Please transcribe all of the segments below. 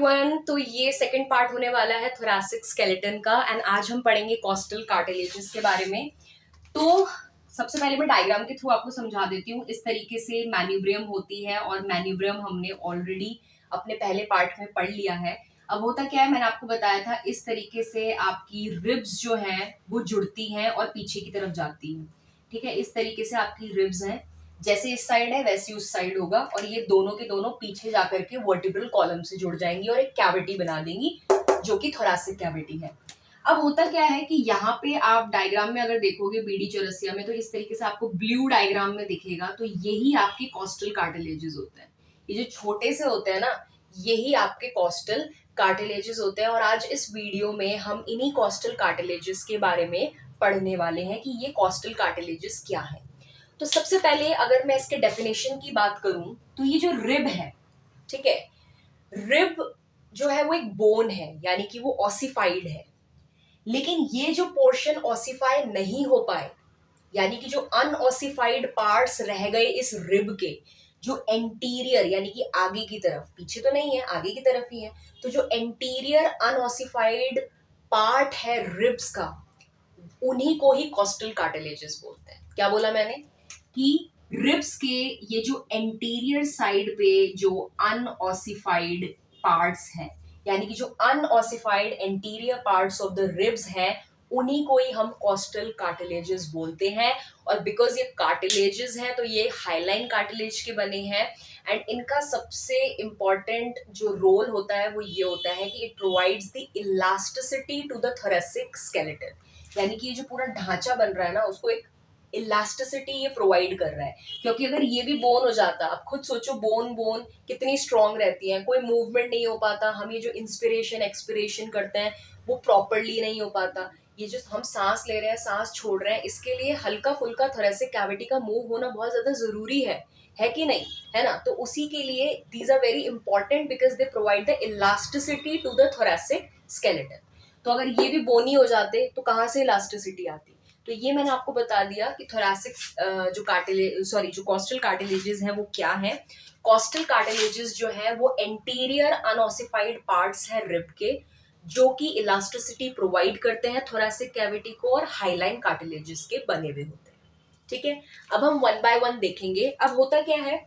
Everyone, तो ये second part होने वाला है थोरैसिक स्केलेटन का एंड आज हम पढ़ेंगे कॉस्टल कार्टिलेजेस के बारे में। तो सबसे पहले मैं डायग्राम के थ्रू आपको समझा देती हूँ। इस तरीके से मैन्यूब्रियम होती है और मैन्यूब्रियम हमने ऑलरेडी अपने पहले पार्ट में पढ़ लिया है। अब होता क्या है, मैंने आपको बताया था, इस तरीके से आपकी रिब्स जो हैं वो जुड़ती हैं और पीछे की तरफ जाती हैं। ठीक है, इस तरीके से आपकी रिब्स हैं, जैसे इस साइड है वैसे उस साइड होगा, और ये दोनों के दोनों पीछे जाकर के वर्टिब्रल कॉलम से जुड़ जाएंगी और एक कैविटी बना देंगी जो कि थोरैसिक कैविटी है। अब होता क्या है कि यहाँ पे आप डायग्राम में अगर देखोगे बीडी चौरसिया में, तो इस तरीके से आपको ब्लू डायग्राम में दिखेगा, तो यही आपके कॉस्टल कार्टिलेजेस होते हैं। ये जो छोटे से होते हैं ना, यही आपके कॉस्टल कार्टिलेजेस होते हैं। और आज इस वीडियो में हम इन्हीं कॉस्टल कार्टिलेजेस के बारे में पढ़ने वाले हैं कि ये कॉस्टल कार्टिलेजेस क्या है। तो सबसे पहले अगर मैं इसके डेफिनेशन की बात करूं, तो ये जो रिब है, ठीक है, रिब जो है वो एक बोन है, यानी कि वो ऑसिफाइड है। लेकिन ये जो पोर्शन ऑसिफाई नहीं हो पाए, यानी कि जो अनऑसिफाइड पार्ट्स रह गए इस रिब के, जो एंटीरियर यानी कि आगे की तरफ, पीछे तो नहीं है, आगे की तरफ ही है, तो जो एंटीरियर अनऑसिफाइड पार्ट है रिब्स का, उन्हीं को ही कॉस्टल कार्टिलेजेस बोलते हैं। क्या बोला मैंने कि रिब्स के ये जो एंटीरियर साइड पे जो अनऑसिफाइड पार्ट्स हैं, यानी कि जो unossified anterior parts of the ribs हैं, उन्हीं को ही हम कॉस्टल कार्टिलेजेस बोलते हैं। और बिकॉज ये कार्टिलेजेस हैं तो ये हाइलाइन कार्टिलेज के बने हैं, एंड इनका सबसे इंपॉर्टेंट जो रोल होता है वो ये होता है कि it provides the elasticity to the thoracic skeleton, यानी कि ये जो पूरा ढांचा बन रहा है ना, उसको एक इलास्टिसिटी ये प्रोवाइड कर रहा है। क्योंकि अगर ये भी बोन हो जाता, आप खुद सोचो, बोन कितनी स्ट्रांग रहती है, कोई मूवमेंट नहीं हो पाता, हम ये जो इंस्पिरेशन एक्सपिरेशन करते हैं वो प्रॉपरली नहीं हो पाता, ये जो हम सांस ले रहे हैं सांस छोड़ रहे हैं, इसके लिए हल्का फुल्का थोरैसिक कैविटी का मूव होना बहुत ज्यादा जरूरी है कि नहीं, है ना। तो उसी के लिए these are very important because they provide the elasticity to the thoracic skeleton. तो अगर ये भी बोनी हो जाते तो कहाँ से इलास्टिसिटी आती। तो ये मैंने आपको बता दिया कि थोरैसिक जो कॉस्टल कार्टिलेजेस हैं वो क्या है। कॉस्टल कार्टिलेजेस जो है वो एंटीरियर अनऑसिफाइड पार्ट्स हैं रिब के, जो कि इलास्टिसिटी प्रोवाइड करते हैं थोरैसिक कैविटी को, और हाइलाइन कार्टिलेजेस के बने हुए होते हैं। ठीक है, अब हम वन बाय वन देखेंगे। अब होता क्या है,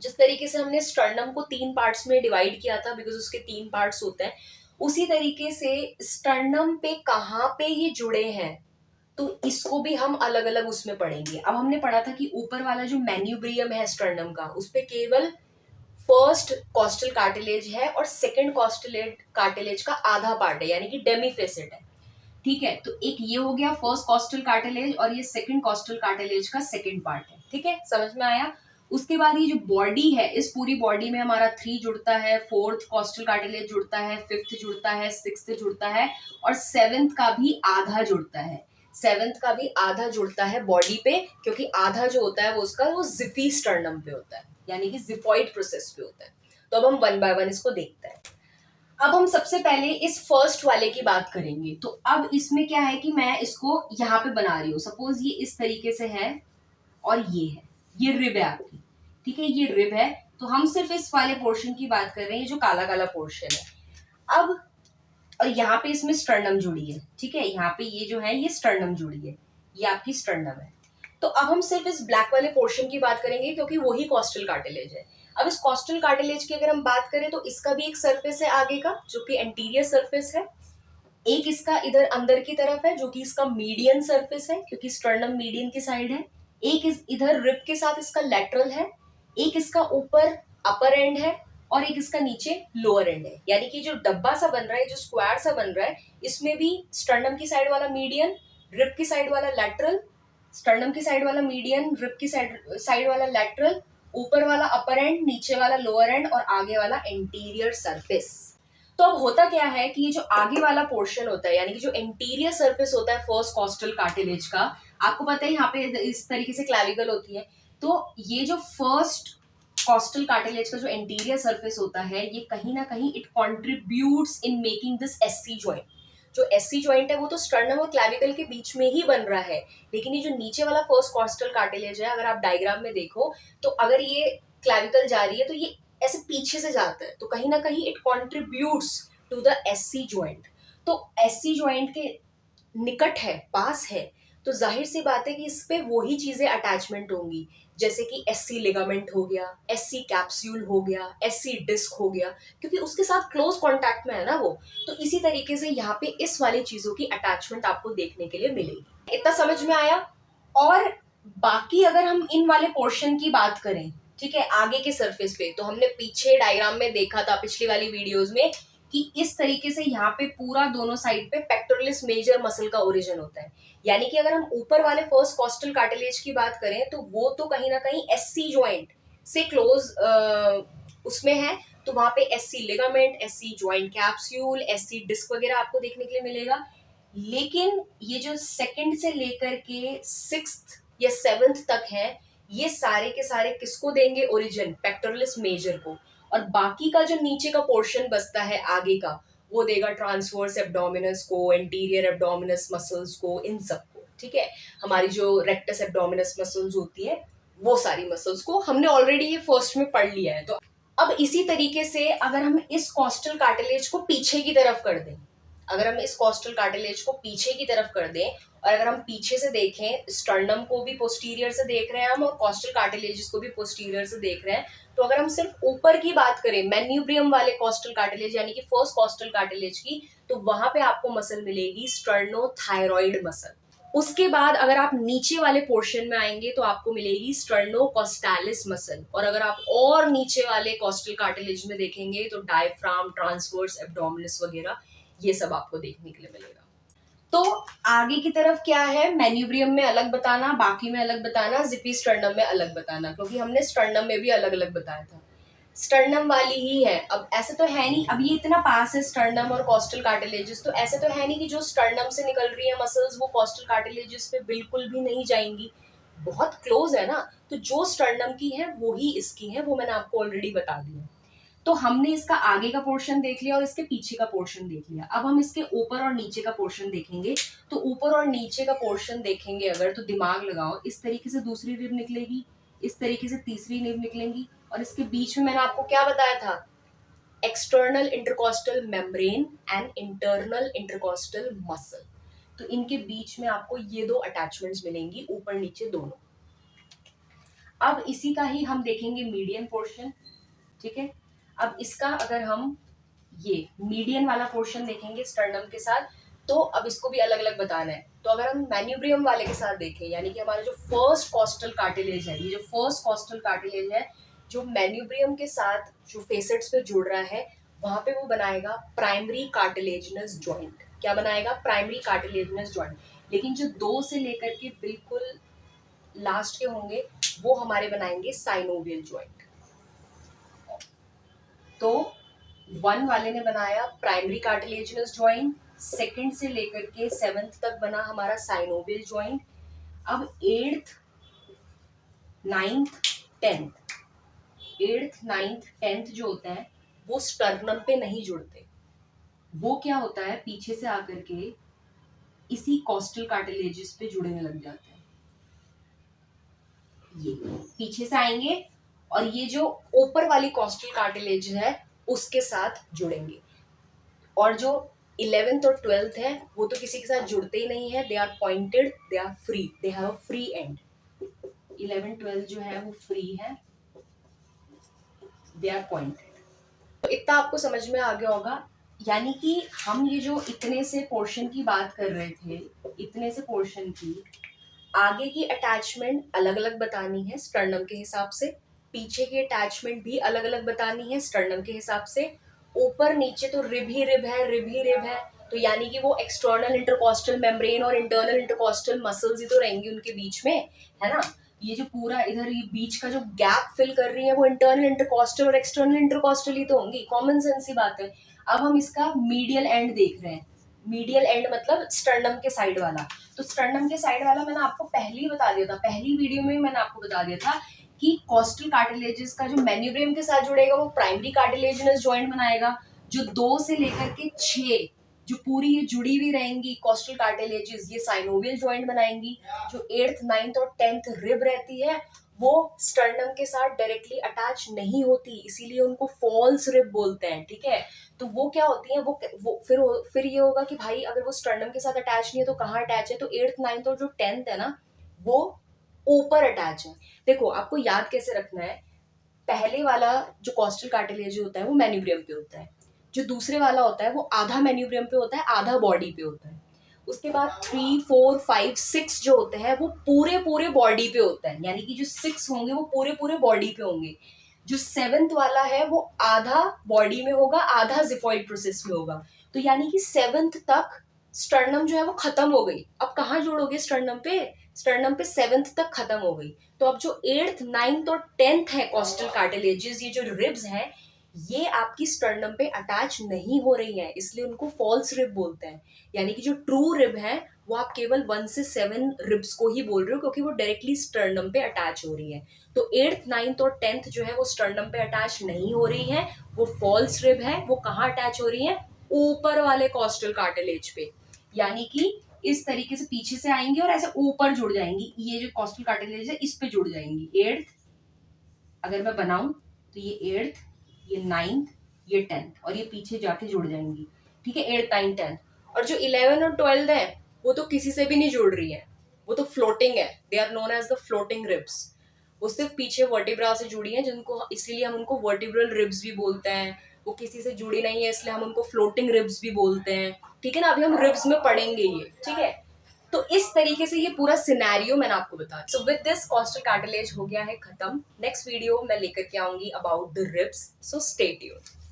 जिस तरीके से हमने स्टर्नम को 3 पार्ट्स में डिवाइड किया था, बिकॉज उसके 3 पार्ट्स होते हैं, उसी तरीके से स्टर्नम पे कहाँ पे ये जुड़े हैं, तो इसको भी हम अलग अलग उसमें पढ़ेंगे। अब हमने पढ़ा था कि ऊपर वाला जो मैन्यूब्रियम है स्टर्नम का, उस पे केवल फर्स्ट कॉस्टल कार्टिलेज है और सेकंड कॉस्टल कार्टिलेज का आधा पार्ट है, यानी कि डेमीफेसिट है। ठीक है, तो एक ये हो गया फर्स्ट कॉस्टल कार्टिलेज, और ये सेकंड कॉस्टल कार्टिलेज का सेकंड पार्ट है। ठीक है, समझ में आया। उसके बाद ये जो बॉडी है, इस पूरी बॉडी में हमारा 3 जुड़ता है, 4th कॉस्टल कार्टिलेज जुड़ता है, 5th जुड़ता है, 6th जुड़ता है, और 7th का भी आधा जुड़ता है। 7th का भी आधा जुड़ता है बॉडी पे, क्योंकि आधा जो होता है वो जिफी स्टर्नम पे होता है, यानी कि जिफॉइड प्रोसेस पे होता है। तो अब हम वन बाय वन इसको देखते हैं। अब हम सबसे पहले इस फर्स्ट वाले की बात करेंगे। तो अब इसमें क्या है कि मैं इसको यहाँ पे बना रही हूँ, सपोज ये इस तरीके से है और ये है, ये रिब है आपकी। ठीक है, ये रिब है, तो हम सिर्फ इस वाले पोर्शन की बात कर रहे हैं, ये जो काला काला पोर्शन है। अब और यहाँ पे इसमें स्टर्नम जुड़ी है। ठीक है, यहाँ पे ये जो है ये स्टर्नम जुड़ी है, ये आपकी स्टर्नम है। तो अब हम सिर्फ इस ब्लैक वाले पोर्शन की बात करेंगे, क्योंकि वही कॉस्टल कार्टिलेज है। अब इस कॉस्टल कार्टिलेज की अगर हम बात करें, तो इसका भी एक सरफेस है आगे का, जो कि एंटीरियर सरफेस है। एक इसका इधर अंदर की तरफ है, जो कि इसका मीडियन सरफेस है, क्योंकि स्टर्नम मीडियन की साइड है। एक इधर रिब के साथ इसका लैटरल है, एक इसका ऊपर अपर एंड है, और एक इसका नीचे लोअर एंड है। यानी कि जो डब्बा सा बन रहा है, जो स्क्वायर सा बन रहा है, इसमें भी स्टर्नम की साइड वाला मीडियन, रिब की साइड वाला लैटरल, स्टर्नम की साइड वाला मीडियन, रिब की साइड वाला लैटरल, ऊपर वाला अपर एंड, नीचे वाला लोअर एंड, और आगे वाला एंटीरियर सरफेस। तो अब होता क्या है कि ये जो आगे वाला पोर्शन होता है, यानी कि जो एंटीरियर सरफेस होता है फर्स्ट कॉस्टल कार्टिलेज का, आपको पता है यहाँ पे इस तरीके से क्लैविकल होती है। तो ये जो फर्स्ट कॉस्टल कार्टिलेज का जो एंटीरियर सरफेस होता है, ये कहीं ना कहीं it contributes in making this SC joint. जो एससी जॉइंट है वो तो स्टर्नम और क्लैविकल के बीच में ही बन रहा है, लेकिन ये जो नीचे वाला फर्स्ट कॉस्टल कार्टिलेज है, अगर आप डायग्राम में देखो, तो अगर ये क्लैविकल जा रही है तो ये ऐसे पीछे से जाता है, तो कहीं ना कहीं it contributes to the SC joint. तो SC ज्वाइंट के निकट है, पास है, तो जाहिर सी बात है कि इस पे वही चीजें अटैचमेंट होंगी, जैसे कि SC लिगामेंट हो गया, SC कैप्सूल हो गया, SC डिस्क हो गया, क्योंकि उसके साथ क्लोज कांटेक्ट में है ना वो। तो इसी तरीके से यहाँ पे इस वाली चीजों की अटैचमेंट आपको देखने के लिए मिलेगी। इतना समझ में आया। और बाकी अगर हम इन वाले पोर्शन की बात करें, ठीक है, आगे के सरफेस पे, तो हमने पीछे डायग्राम में देखा था पिछली वाली वीडियोस में कि इस तरीके से यहाँ पे पूरा दोनों साइड पे पेक्टोरलिस मेजर मसल का ओरिजिन होता है। यानी कि अगर हम ऊपर वाले फर्स्ट कॉस्टल कार्टिलेज की बात करें तो वो तो कहीं ना कहीं SC ज्वाइंट से क्लोज उसमें है, तो वहां पे SC ligament, SC joint capsule, SC disc वगैरह आपको देखने के लिए मिलेगा। लेकिन ये जो सेकंड से लेकर के 6th या 7th तक है, ये सारे के सारे किसको देंगे ओरिजिन? पेक्टोरलिस मेजर को। और बाकी का जो नीचे का पोर्शन बचता है आगे का, वो देगा ट्रांसवर्स एब्डोमिनस को, एंटीरियर एब्डोमिनस मसल्स को, इन सबको। ठीक है, हमारी जो रेक्टस एब्डोमिनस मसल्स होती है, वो सारी मसल्स को हमने ऑलरेडी ये फर्स्ट में पढ़ लिया है। तो अब इसी तरीके से अगर हम इस कॉस्टल कार्टिलेज को पीछे की तरफ कर दें, अगर हम इस कॉस्टल कार्टिलेज को पीछे की तरफ कर दें, और अगर हम पीछे से देखें, स्टर्नम को भी पोस्टीरियर से देख रहे हैं हम, और कॉस्टल कार्टिलेज को भी पोस्टीरियर से देख रहे हैं, तो अगर हम सिर्फ ऊपर की बात करें, मैन्यूब्रियम वाले कॉस्टल कार्टिलेज यानी कि फर्स्ट कॉस्टल कार्टिलेज की, तो वहां पे आपको मसल मिलेगी स्टर्नोथायरॉइड मसल। उसके बाद अगर आप नीचे वाले पोर्शन में आएंगे तो आपको मिलेगी स्टर्नोकोस्टालिस मसल। और अगर आप और नीचे वाले कॉस्टल कार्टिलेज में देखेंगे तो डायफ्राम, ट्रांसवर्स एब्डोमिनस वगैरह, ये सब आपको देखने के लिए मिलेगा। तो आगे की तरफ क्या है, मैन्यूब्रियम में अलग बताना, बाकी में अलग बताना, जिपी स्टर्नम में अलग बताना, क्योंकि हमने स्टर्नम में भी अलग अलग बताया था। स्टर्नम वाली ही है। अब ऐसे तो है नहीं, अब ये इतना पास है स्टर्नम और कॉस्टल कार्टिलेजेस, तो ऐसे तो है नहीं कि जो स्टर्नम से निकल रही है मसल्स वो कॉस्टल कार्टिलेजेस पे बिल्कुल भी नहीं जाएंगी, बहुत क्लोज है ना। तो जो स्टर्नम की है वो ही इसकी है, वो मैंने आपको ऑलरेडी बता दिया। तो हमने इसका आगे का पोर्शन देख लिया और इसके पीछे का पोर्शन देख लिया। अब हम इसके ऊपर और नीचे का पोर्शन देखेंगे। तो ऊपर और नीचे का पोर्शन देखेंगे अगर, तो दिमाग लगाओ, इस तरीके से दूसरी रिब निकलेगी, इस तरीके से तीसरी रिब निकलेंगी, और इसके बीच में मैंने आपको क्या बताया था, external intercostal membrane and internal intercostal muscle. तो इनके बीच में आपको ये दो अटैचमेंट्स मिलेंगी, ऊपर नीचे दोनों। अब इसी का ही हम देखेंगे मीडियन पोर्शन। ठीक है, अब इसका अगर हम ये मीडियन वाला पोर्शन देखेंगे स्टर्नम के साथ, तो अब इसको भी अलग अलग बताना है। तो अगर हम मैन्यूब्रियम वाले के साथ देखें, यानी कि हमारा जो फर्स्ट कॉस्टल कार्टिलेज है, ये जो फर्स्ट कॉस्टल कार्टिलेज है जो मैन्यूब्रियम के साथ जो फेसेट्स पे जुड़ रहा है, वहां पे वो बनाएगा प्राइमरी कार्टिलेजिनस जॉइंट। क्या बनाएगा? Primary cartilaginous joint. लेकिन जो 2 से लेकर के बिल्कुल लास्ट के होंगे वो हमारे बनाएंगे साइनोवियल जॉइंट। तो 1 वाले ने बनाया प्राइमरी कार्टिलेजिनस जॉइंट, सेकंड से लेकर के 7th तक बना हमारा साइनोवियल जॉइंट। अब 8th, 9th, 10th, 8th, 9th, 10th जो होता है वो स्टर्नम पे नहीं जुड़ते, वो क्या होता है, पीछे से आकर के इसी कॉस्टल कार्टिलेजेस पे जुड़ने लग जाते हैं। ये पीछे से आएंगे और ये जो ऊपर वाली कॉस्टल कार्टिलेज है उसके साथ जुड़ेंगे। और जो 11th और 12th है वो तो किसी के साथ जुड़ते ही नहीं है, they are pointed, they are free, they have a free end. 11, 12 जो है वो फ्री है, दे आर पॉइंटेड। तो इतना आपको समझ में आ गया होगा। यानी कि हम ये जो इतने से पोर्शन की बात कर रहे थे, इतने से पोर्शन की आगे की अटैचमेंट अलग अलग बतानी है स्टर्नम के हिसाब से, पीछे की अटैचमेंट भी अलग अलग बतानी है स्टर्नम के हिसाब से, ऊपर नीचे तो रिब ही रिब है, रिब ही रिब है, तो यानी कि वो एक्सटर्नल इंटरकॉस्टल मेम्ब्रेन और इंटरनल इंटरकॉस्टल मसल्स ही तो रहेंगी उनके बीच में, है ना। ये जो पूरा इधर ये बीच का जो गैप फिल कर रही है वो इंटरनल इंटरकॉस्टल और एक्सटर्नल इंटरकॉस्टल ही तो होंगी, कॉमन सेंस ही बात है। अब हम इसका मीडियल एंड देख रहे हैं, मीडियल एंड मतलब स्टर्नम के साइड वाला। तो स्टर्नम के साइड वाला मैंने आपको पहले ही बता दिया था, पहली वीडियो में मैंने आपको बता दिया था कि कॉस्टल कार्टिलेजेस का जो मैन्यूब्रियम के साथ जुड़ेगा वो प्राइमरी कार्टिलेजिनस जॉइंट बनाएगा। जो 2 से लेकर के 6 जो पूरी ये जुड़ी हुई रहेंगी कॉस्टल कार्टिलेजेस, ये साइनोवियल जॉइंट बनाएंगी। जो 8th, 9th और 10th रिब रहती है वो स्टर्नम के साथ डायरेक्टली अटैच नहीं होती, इसीलिए उनको फॉल्स रिब बोलते हैं, ठीक है। तो वो क्या होती है, वो फिर ये होगा कि भाई अगर वो स्टर्नम के साथ अटैच नहीं है तो कहाँ अटैच है, तो 8th 9th और जो 10th है ना वो ऊपर अटैच है। देखो आपको याद कैसे रखना है, पहले वाला जो कॉस्टल कार्टिलेज होता है वो मैन्यूब्रियम पे होता है, जो दूसरे वाला होता है वो आधा मैन्यूब्रियम पे होता है आधा बॉडी पे होता है। उसके बाद 3 4 5 6 जो होते हैं वो पूरे पूरे बॉडी पे होता है, यानी कि जो 6 होंगे वो पूरे पूरे बॉडी पे होंगे। जो 7th वाला है वो आधा बॉडी में होगा आधा जिफॉइड प्रोसेस में होगा। तो यानी कि 7th तक स्टर्नम जो है वो खत्म हो गई। अब कहाँ जोड़ोगे स्टर्नम पे, स्टर्नम पे 7th तक खत्म हो गई। तो अब जो 8th 9th और 10th है कॉस्टल कार्टिलेजेस, ये जो रिब्स हैं ये आपकी स्टर्नम पे अटैच नहीं हो रही हैं, इसलिए उनको फॉल्स रिब बोलते हैं। यानी कि जो ट्रू रिब है वो आप केवल 1 से 7 रिब्स को ही बोल रहे हो, क्योंकि वो डायरेक्टली स्टर्नम पे अटैच हो रही है। तो 8th 9th और 10th जो है वो स्टर्नम पे अटैच नहीं हो रही है, वो फॉल्स रिब है। वो कहाँ अटैच हो रही है, ऊपर वाले कॉस्टल कार्टिलेज पे, यानी कि इस तरीके से पीछे से आएंगी और ऐसे ऊपर जुड़ जाएंगी। ये जो कॉस्टल कार्टिलेज है इस पे जुड़ जाएंगी। 8th अगर मैं बनाऊं तो ये 8th, ये 9th, ये 10th और ये पीछे जाके जुड़ जाएंगी, ठीक है। 8th 9th 10th और जो 11 और 12 है वो तो किसी से भी नहीं जुड़ रही है, वो तो फ्लोटिंग है। They are known as the floating ribs. वो सिर्फ पीछे वर्टिब्रा से जुड़ी है, जिनको इसीलिए हम उनको वर्टिब्रल रिब्स भी बोलते हैं। वो किसी से जुड़ी नहीं है इसलिए हम उनको फ्लोटिंग रिब्स भी बोलते हैं, ठीक है ना। अभी हम रिब्स में पढ़ेंगे ये, ठीक है। तो इस तरीके से ये पूरा सिनेरियो मैंने आपको बताया। So with this costal cartilage हो गया है खत्म। नेक्स्ट वीडियो मैं लेकर के आऊंगी about the ribs, so stay tuned.